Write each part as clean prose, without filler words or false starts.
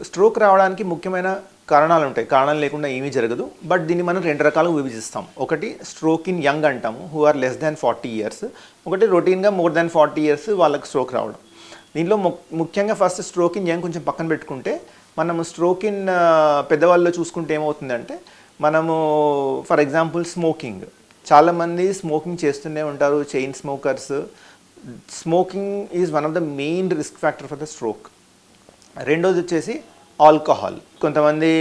Stroke రావడానికి ముఖ్యమైన కారణాలు ఉంటాయి. కారణాలు లేకుండా ఏమీ జరగదు. బట్ దీన్ని మనం 2 రకాలుగా విభజిస్తాం. ఒకటి స్ట్రోక్ ఇన్ యంగ్ అంటాము, who are less than 40 years. ఒకటి రొటీన్గా మోర్ దాన్ 40 ఇయర్స్ వాళ్ళకి స్ట్రోక్ రావడం. దీనిలో ముఖ్యంగా ఫస్ట్ స్ట్రోక్ ఇన్ యంగ్ కొంచెం పక్కన పెట్టుకుంటే, మనము స్ట్రోక్ ఇన్ పెద్దవాళ్ళలో చూసుకుంటే ఏమవుతుందంటే, మనము ఫర్ ఎగ్జాంపుల్ స్మోకింగ్, చాలామంది స్మోకింగ్ చేస్తూనే ఉంటారు, chain smokers. Smoking is one of the main risk factor for the stroke. రెండోది వచ్చేసి ఆల్కహాల్. కొంతమంది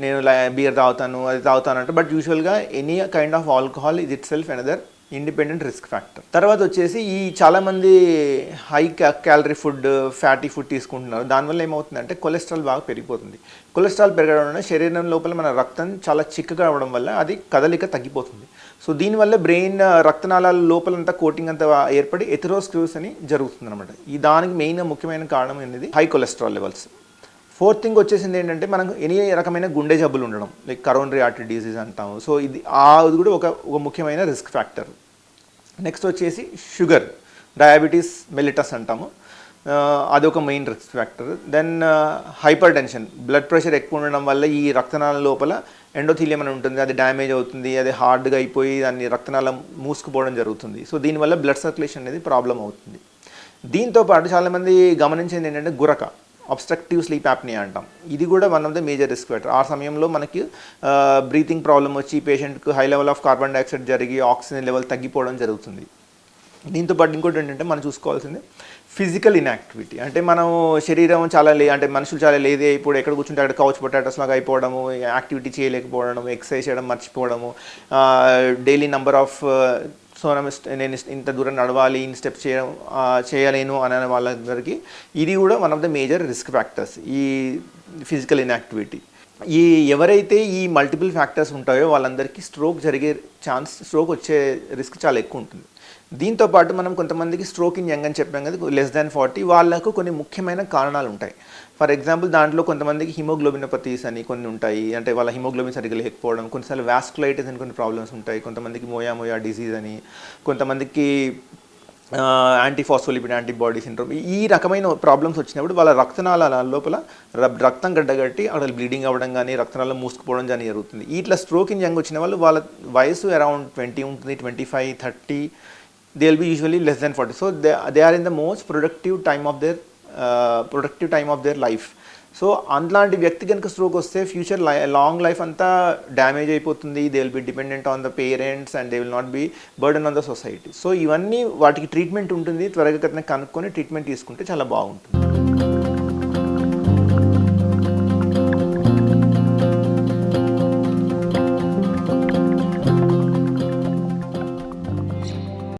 నేను బియర్ తాగుతాను, అది తాగుతాను అంటే, బట్ యూజువల్గా any kind of alcohol is it self another independent risk factor. తర్వాత వచ్చేసి ఈ చాలామంది high calorie food, fatty food తీసుకుంటున్నారు. దానివల్ల ఏమవుతుందంటే కొలెస్ట్రాల్ బాగా పెరిగిపోతుంది. కొలెస్ట్రాల్ పెరగడం వల్ల శరీరం లోపల మన రక్తం చాలా చిక్కగా అవడం వల్ల అది కదలిక తగ్గిపోతుంది. సో దీనివల్ల బ్రెయిన్ రక్తనాళాల లోపలంతా కోటింగ్ అంతా ఏర్పడి ఎథెరోస్క్లెరోసిస్ అని జరుగుతుంది అనమాట. ఈ దానికి మెయిన్ ముఖ్యమైన కారణం అనేది high cholesterol levels. Fourth thing వచ్చేసింది ఏంటంటే, మనకు ఎనీ రకమైన గుండె జబ్బులు ఉండడం, లైక్ కరోనరీ ఆర్టరీ డిసీజ్ అంటాము. సో ఇది కూడా ఒక ముఖ్యమైన రిస్క్ ఫ్యాక్టర్. నెక్స్ట్ వచ్చేసి షుగర్, డయాబెటీస్ మెలిటస్ అంటాము, అదొక main risk factor. Then hypertension, blood pressure ఎక్కువ ఉండడం వల్ల ఈ రక్తనాళం లోపల ఎండోథీలియం అని ఉంటుంది, అది డ్యామేజ్ అవుతుంది, అది హార్డ్గా అయిపోయి దాన్ని రక్తనాళం మూసుకుపోవడం జరుగుతుంది. సో దీనివల్ల బ్లడ్ సర్క్యులేషన్ అనేది ప్రాబ్లం అవుతుంది. దీంతోపాటు చాలామంది గమనించేది ఏంటంటే గురక, అబ్స్ట్రక్టివ్ స్లీప్ యాప్నియా అంటాం. ఇది కూడా one of the major risk factor. ఆ సమయంలో మనకి బ్రీతింగ్ ప్రాబ్లం వచ్చి పేషెంట్కి high level of carbon dioxide జరిగి ఆక్సిజన్ లెవెల్ తగ్గిపోవడం జరుగుతుంది. దీంతోపాటు ఇంకోటి ఏంటంటే మనం చూసుకోవాల్సింది ఫిజికల్ ఇన్యాక్టివిటీ. అంటే మనం శరీరం చాలా అంటే మనుషులు చాలా లేదే, ఇప్పుడు ఎక్కడ కూర్చుంటే అక్కడ కౌచ్ పొటాటోస్ లాగా అయిపోవడము, యాక్టివిటీ చేయలేకపోవడము, ఎక్సర్సైజ్ చేయడం మర్చిపోవడము, డైలీ నెంబర్ ఆఫ్ నేను ఇంత దూరం నడవాలి, ఇన్ స్టెప్స్ చేయలేను అనే వాళ్ళందరికీ ఇది కూడా one of the major risk factors, ఈ ఫిజికల్ ఇన్యాక్టివిటీ. ఎవరైతే ఈ మల్టిపుల్ ఫ్యాక్టర్స్ ఉంటాయో వాళ్ళందరికీ స్ట్రోక్ వచ్చే రిస్క్ చాలా ఎక్కువ ఉంటుంది. దీంతోపాటు మనం కొంతమందికి స్ట్రోక్ ఇన్ యంగ్ అని చెప్పాం కదా, లెస్ దాన్ 40, వాళ్ళకు కొన్ని ముఖ్యమైన కారణాలు ఉంటాయి. ఫర్ ఎగ్జాంపుల్ దాంట్లో కొంతమందికి హిమోగ్లోబినోపతీస్ అని కొన్ని ఉంటాయి, అంటే వాళ్ళ హిమోగ్లోబిన్ సరిగ్గా లేకపోవడం. కొన్నిసార్లు వాస్కులైటిస్ అని కొన్ని ప్రాబ్లమ్స్ ఉంటాయి. కొంతమందికి మోయా డిసీజ్ అని, కొంతమందికి యాంటీఫాస్ఫోలిపిడ్ యాంటీబాడీ సిండ్రోమ్. ఈ రకమైన ప్రాబ్లమ్స్ వచ్చినప్పుడు వాళ్ళ రక్తనాళాల లోపల రక్తం గడ్డగట్టి అక్కడ బ్లీడింగ్ అవ్వడం కానీ, రక్తనాళం మూసుకుపోవడం కానీ జరుగుతుంది. ఇట్లా స్ట్రోక్ ఇన్ యంగ్ వచ్చిన వాళ్ళు వాళ్ళ వయసు అరౌండ్ 20 ఉంటుంది, 25, 30. They will be usually less than 40. So they are in the most productive time of their life. So అలాంటి వ్యక్తి కనుక స్ట్రోక్ వస్తే ఫ్యూచర్ లాంగ్ లైఫ్ అంతా డ్యామేజ్ అయిపోతుంది. They will be dependent on the parents and they will not be burden on the society. So ఇవన్నీ వాటికి treatment ఉంటుంది. త్వరగా కనుక్కొని ట్రీట్మెంట్ తీసుకుంటే చాలా బాగుంటుంది.